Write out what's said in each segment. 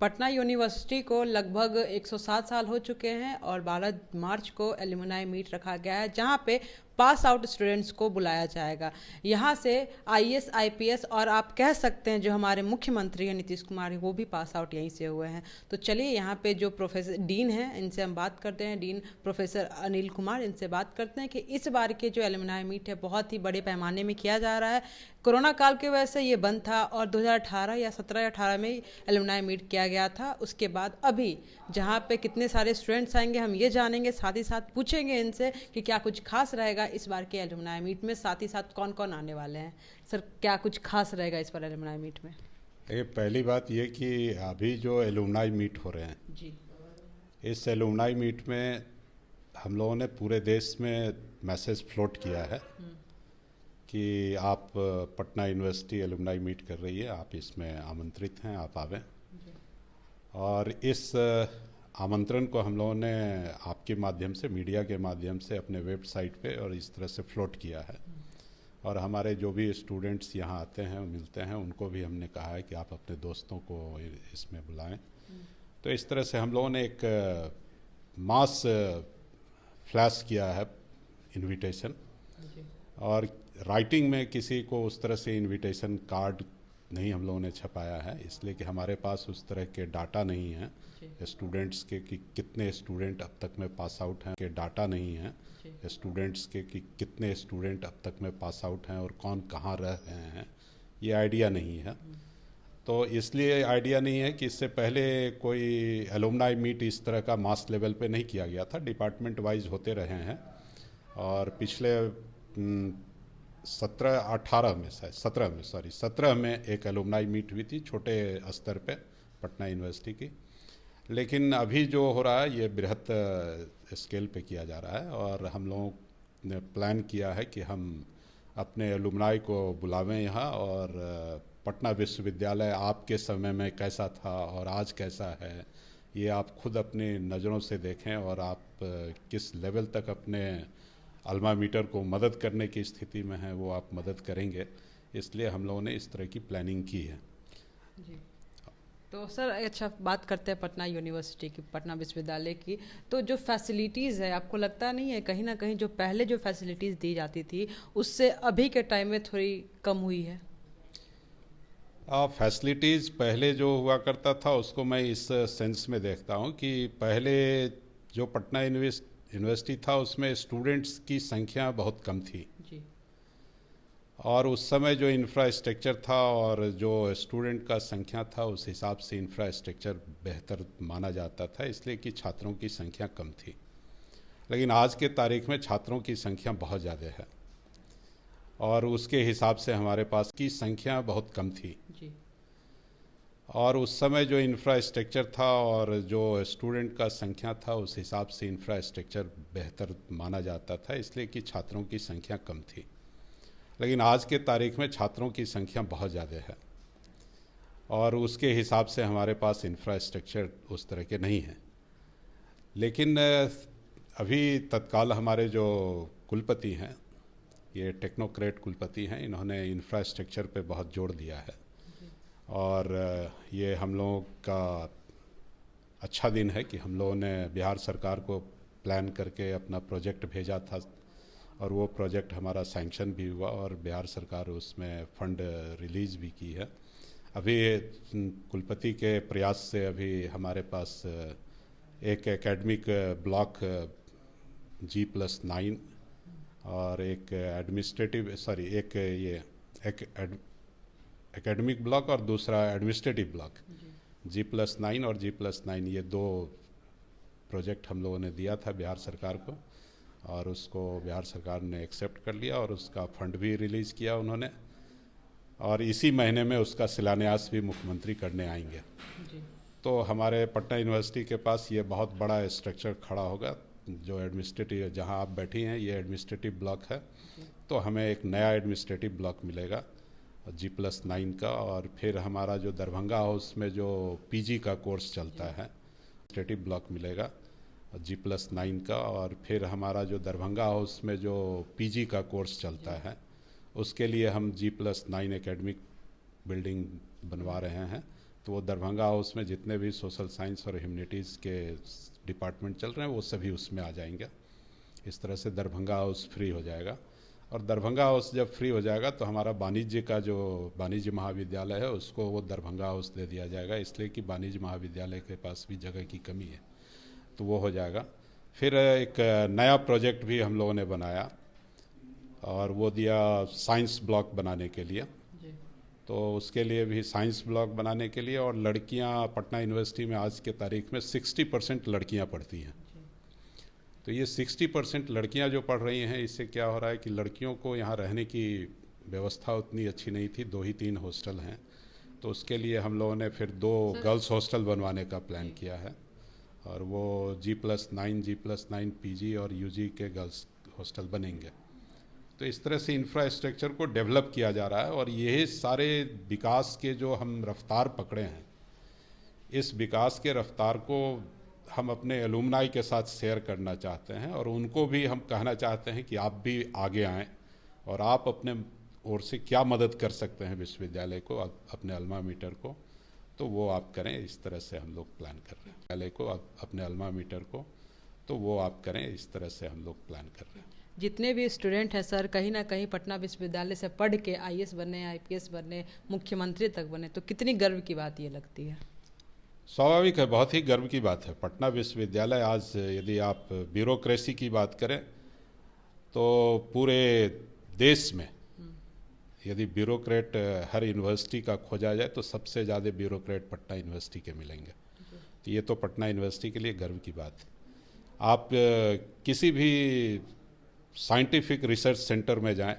Patna university को लगभग 107 साल हो चुके हैं और 12 मार्च को एलुमनाई मीट रखा गया है जहां पे पास आउट स्टूडेंट्स को बुलाया जाएगा। यहां से आईएएस आईपीएस और आप कह सकते हैं जो हमारे मुख्यमंत्री हैं नीतीश कुमार वो भी पास आउट यहीं से हुए हैं। तो चलिए यहाँ पे जो प्रोफेसर डीन हैं इनसे हम बात करते हैं। डीन प्रोफेसर अनिल कुमार, इनसे बात करते हैं कि इस बार के जो एलुमनाई मीट है बहुत ही बड़े पैमाने में किया जा रहा है। कोरोना काल की वजह से ये बंद था और 2018 या 17 या 18 में एलुमनाई मीट किया गया था। उसके बाद अभी जहाँ पे कितने सारे स्टूडेंट्स आएंगे हम ये जानेंगे, साथ ही साथ पूछेंगे इनसे कि क्या कुछ खास रहेगा इस बार के एलुमनाई मीट में, साथ ही साथ कौन कौन आने वाले हैं। सर, क्या कुछ खास रहेगा इस बार एलुमनाई मीट में? देखिए, पहली बात ये कि अभी जो एलुमनाई मीट हो रहे हैं जी, इस एलुमनाई मीट में हम लोगों ने पूरे देश में मैसेज फ्लोट किया है कि आप पटना यूनिवर्सिटी एलुमनाई मीट कर रही है, आप इसमें आमंत्रित हैं, आप आवें। और इस आमंत्रण को हम लोगों ने आपके माध्यम से, मीडिया के माध्यम से अपने वेबसाइट पे और इस तरह से फ्लोट किया है। और हमारे जो भी स्टूडेंट्स यहाँ आते हैं मिलते हैं उनको भी हमने कहा है कि आप अपने दोस्तों को इसमें बुलाएं। तो इस तरह से हम लोगों ने एक मास फ्लैश किया है इनविटेशन, और राइटिंग में किसी को उस तरह से इनविटेशन कार्ड नहीं हम लोगों ने छपाया है, इसलिए कि हमारे पास उस तरह के डाटा नहीं है स्टूडेंट्स के कि कितने स्टूडेंट अब तक में पास आउट हैं, के डाटा नहीं है स्टूडेंट्स के कि कितने स्टूडेंट अब तक में पास आउट हैं और कौन कहाँ रह रहे हैं, ये आइडिया नहीं है। तो इसलिए आइडिया नहीं है कि इससे पहले कोई एलुमनाई मीट इस तरह का मास लेवल पे नहीं किया गया था, डिपार्टमेंट वाइज होते रहे हैं। और पिछले 17 में एक एलुमनाई मीट हुई थी छोटे स्तर पे पटना यूनिवर्सिटी की। लेकिन अभी जो हो रहा है ये बृहत स्केल पे किया जा रहा है और हम लोगों ने प्लान किया है कि हम अपने एलुमनाई को बुलावें यहाँ, और पटना विश्वविद्यालय आपके समय में कैसा था और आज कैसा है ये आप खुद अपनी नज़रों से देखें, और आप किस लेवल तक अपने अल्मा मीटर को मदद करने की स्थिति में हैं वो आप मदद करेंगे। इसलिए हम लोगों ने इस तरह की प्लानिंग की है। जी। तो सर, अच्छा बात करते हैं पटना यूनिवर्सिटी की, पटना विश्वविद्यालय की। तो जो फैसिलिटीज़ है, आपको लगता नहीं है कहीं ना कहीं जो पहले जो फैसिलिटीज़ दी जाती थी उससे अभी के टाइम में थोड़ी कम हुई है? फैसिलिटीज़ पहले जो हुआ करता था उसको मैं इस सेंस में देखता हूँ कि पहले जो पटना यूनिवर्सिटी था उसमें स्टूडेंट्स की संख्या बहुत कम थी जी, और उस समय जो इंफ्रास्ट्रक्चर था और जो स्टूडेंट का संख्या था उस हिसाब से इंफ्रास्ट्रक्चर बेहतर माना जाता था, इसलिए कि छात्रों की संख्या कम थी। लेकिन आज के तारीख में छात्रों की संख्या बहुत ज़्यादा है और उसके हिसाब से हमारे पास की संख्या बहुत कम थी जी, और उस समय जो इंफ्रास्ट्रक्चर था और जो स्टूडेंट का संख्या था उस हिसाब से इंफ्रास्ट्रक्चर बेहतर माना जाता था, इसलिए कि छात्रों की संख्या कम थी। लेकिन आज के तारीख में छात्रों की संख्या बहुत ज़्यादा है और उसके हिसाब से हमारे पास इंफ्रास्ट्रक्चर उस तरह के नहीं हैं। लेकिन अभी तत्काल हमारे जो कुलपति हैं, ये टेक्नोक्रेट कुलपति हैं, इन्होंने इंफ्रास्ट्रक्चर पे बहुत जोर दिया है और ये हम लोगों का अच्छा दिन है कि हम लोगों ने बिहार सरकार को प्लान करके अपना प्रोजेक्ट भेजा था और वो प्रोजेक्ट हमारा सैंक्शन भी हुआ और बिहार सरकार उसमें फंड रिलीज़ भी की है। अभी कुलपति के प्रयास से अभी हमारे पास एक एकेडमिक ब्लॉक G+9 और एक एकेडमिक ब्लॉक और दूसरा एडमिनिस्ट्रेटिव ब्लॉक G+9 और G+9, ये दो प्रोजेक्ट हम लोगों ने दिया था बिहार सरकार को और उसको बिहार सरकार ने एक्सेप्ट कर लिया और उसका फंड भी रिलीज़ किया उन्होंने, और इसी महीने में उसका शिलान्यास भी मुख्यमंत्री करने आएंगे। जी, तो हमारे पटना यूनिवर्सिटी के पास ये बहुत बड़ा स्ट्रक्चर खड़ा होगा। जो एडमिनिस्ट्रेटिव, जहां आप बैठी हैं, ये एडमिनिस्ट्रेटिव ब्लॉक है, तो हमें एक नया एडमिनिस्ट्रेटिव ब्लॉक मिलेगा G+9 का। और फिर हमारा जो दरभंगा हाउस में जो पीजी का कोर्स चलता है, एडमिनिस्ट्रेटिव ब्लॉक मिलेगा G+9 का। और फिर हमारा जो दरभंगा हाउस में जो पीजी का कोर्स चलता है उसके लिए हम G+9 एकेडमिक बिल्डिंग बनवा रहे हैं, तो वो दरभंगा हाउस में जितने भी सोशल साइंस और ह्यूमैनिटीज़ के डिपार्टमेंट चल रहे हैं वो सभी उसमें आ जाएंगे। इस तरह से दरभंगा हाउस फ्री हो जाएगा। और दरभंगा हाउस जब फ्री हो जाएगा तो हमारा वाणिज्य का जो वाणिज्य महाविद्यालय है उसको वो दरभंगा हाउस दे दिया जाएगा, इसलिए कि वाणिज्य महाविद्यालय के पास भी जगह की कमी है, तो वो हो जाएगा। फिर एक नया प्रोजेक्ट भी हम लोगों ने बनाया और वो दिया साइंस ब्लॉक बनाने के लिए। तो उसके लिए भी साइंस ब्लॉक बनाने के लिए, और लड़कियां पटना यूनिवर्सिटी में आज के तारीख में 60% लड़कियां पढ़ती हैं। तो ये 60% लड़कियां जो पढ़ रही हैं, इससे क्या हो रहा है कि लड़कियों को यहाँ रहने की व्यवस्था उतनी अच्छी नहीं थी, 2 ही 3 हॉस्टल हैं। तो उसके लिए हम लोगों ने फिर 2 गर्ल्स हॉस्टल बनवाने का प्लान किया है, और वो G+9 PG और UG के गर्ल्स हॉस्टल बनेंगे। तो इस तरह से इंफ्रास्ट्रक्चर को डेवलप किया जा रहा है, और यही सारे विकास के जो हम रफ्तार पकड़े हैं, इस विकास के रफ्तार को हम अपने एलुमनाई के साथ शेयर करना चाहते हैं, और उनको भी हम कहना चाहते हैं कि आप भी आगे आएं और आप अपने ओर से क्या मदद कर सकते हैं विश्वविद्यालय को, अपने अल्मा मीटर को, तो वो आप करें। इस तरह से हम लोग प्लान कर रहे हैं विद्यालय को, अपने अल्मा मीटर को, तो वो आप करें। इस तरह से हम लोग प्लान कर रहे हैं। जितने भी स्टूडेंट हैं सर, कहीं ना कहीं पटना विश्वविद्यालय से पढ़ के IAS बने, IPS बने, मुख्यमंत्री तक बने, तो कितनी गर्व की बात ये लगती है। स्वाभाविक है, बहुत ही गर्व की बात है। पटना विश्वविद्यालय आज यदि आप ब्यूरोक्रेसी की बात करें तो पूरे देश में यदि ब्यूरोक्रेट हर यूनिवर्सिटी का खोजा जाए तो सबसे ज़्यादा ब्यूरोक्रेट पटना यूनिवर्सिटी के मिलेंगे। तो ये तो पटना यूनिवर्सिटी के लिए गर्व की बात है। आप किसी भी साइंटिफिक रिसर्च सेंटर में जाएं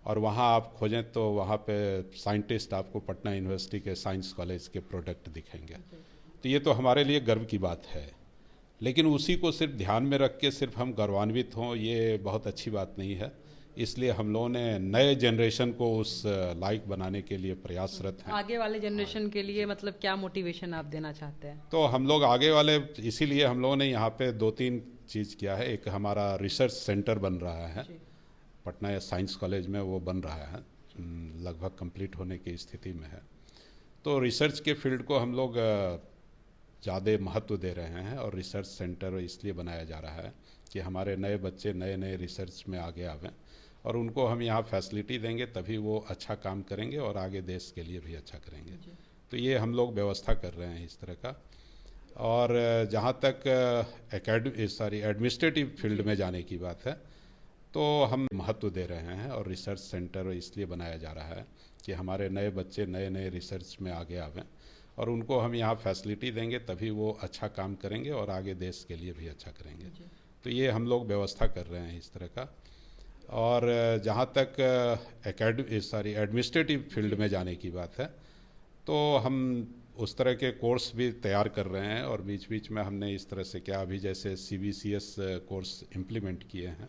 और वहाँ आप खोजें तो वहाँ पे साइंटिस्ट आपको पटना यूनिवर्सिटी के साइंस कॉलेज के प्रोडक्ट दिखेंगे। तो ये तो हमारे लिए गर्व की बात है, लेकिन उसी को सिर्फ ध्यान में रख के सिर्फ हम गौरवान्वित हों, ये बहुत अच्छी बात नहीं है। इसलिए हम लोगों ने नए जनरेशन को उस लायक बनाने के लिए प्रयासरत हैं। आगे वाले जनरेशन के लिए मतलब क्या मोटिवेशन आप देना चाहते हैं? तो हम लोग आगे वाले, इसीलिए हम लोगों ने यहाँ पे 2-3 चीज़ किया है। एक हमारा रिसर्च सेंटर बन रहा है पटना साइंस कॉलेज में, वो बन रहा है, लगभग कंप्लीट होने की स्थिति में है। तो रिसर्च के फील्ड को हम लोग ज़्यादा महत्व दे रहे हैं, और रिसर्च सेंटर इसलिए बनाया जा रहा है कि हमारे नए बच्चे नए नए रिसर्च में आगे आवें, और उनको हम यहाँ फैसिलिटी देंगे तभी वो अच्छा काम करेंगे और आगे देश के लिए भी अच्छा करेंगे। तो ये हम लोग व्यवस्था कर रहे हैं इस तरह का। और जहाँ तक एडमिनिस्ट्रेटिव फील्ड में जाने की बात है, तो हम महत्व दे रहे हैं, और रिसर्च सेंटर इसलिए बनाया जा रहा है कि हमारे नए बच्चे नए नए रिसर्च में आगे आवें, और उनको हम यहाँ फैसिलिटी देंगे तभी वो अच्छा काम करेंगे और आगे देश के लिए भी अच्छा करेंगे। तो ये हम लोग व्यवस्था कर रहे हैं इस तरह का। और जहाँ तक एडमिनिस्ट्रेटिव फील्ड में जाने की बात है, तो हम उस तरह के कोर्स भी तैयार कर रहे हैं, और बीच बीच में हमने इस तरह से क्या अभी जैसे CBCS कोर्स इम्प्लीमेंट किए हैं,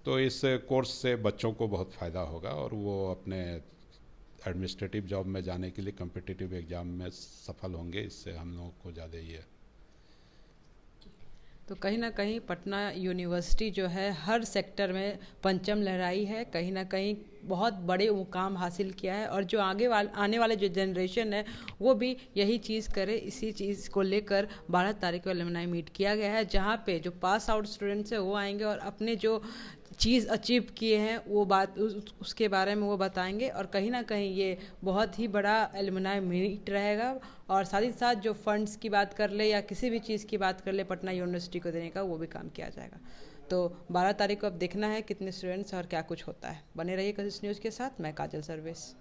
तो इस कोर्स से बच्चों को बहुत फ़ायदा होगा, और वो अपने एडमिनिस्ट्रेटिव जॉब में जाने के लिए कॉम्पिटिटिव एग्ज़ाम में सफल होंगे। इससे हम लोगों को ज़्यादा ये। तो कहीं ना कहीं पटना यूनिवर्सिटी जो है हर सेक्टर में परचम लहराई है, कहीं ना कहीं बहुत बड़े मुकाम हासिल किया है, और जो आने वाले जो जनरेशन है वो भी यही चीज़ करे। इसी चीज़ को लेकर 12 तारीख को एलुमनाई मीट किया गया है, जहाँ पे जो पास आउट स्टूडेंट्स है वो आएंगे और अपने जो चीज़ अचीव किए हैं वो बात उसके बारे में वो बताएंगे। और कहीं ना कहीं ये बहुत ही बड़ा एलुमनाई मीट रहेगा, और साथ ही साथ जो फंड्स की बात कर ले या किसी भी चीज़ की बात कर ले पटना यूनिवर्सिटी को देने का, वो भी काम किया जाएगा। तो 12 तारीख को अब देखना है कितने स्टूडेंट्स और क्या कुछ होता है। बने रहिए कशिश न्यूज़ के साथ। मैं काजल सर्विस।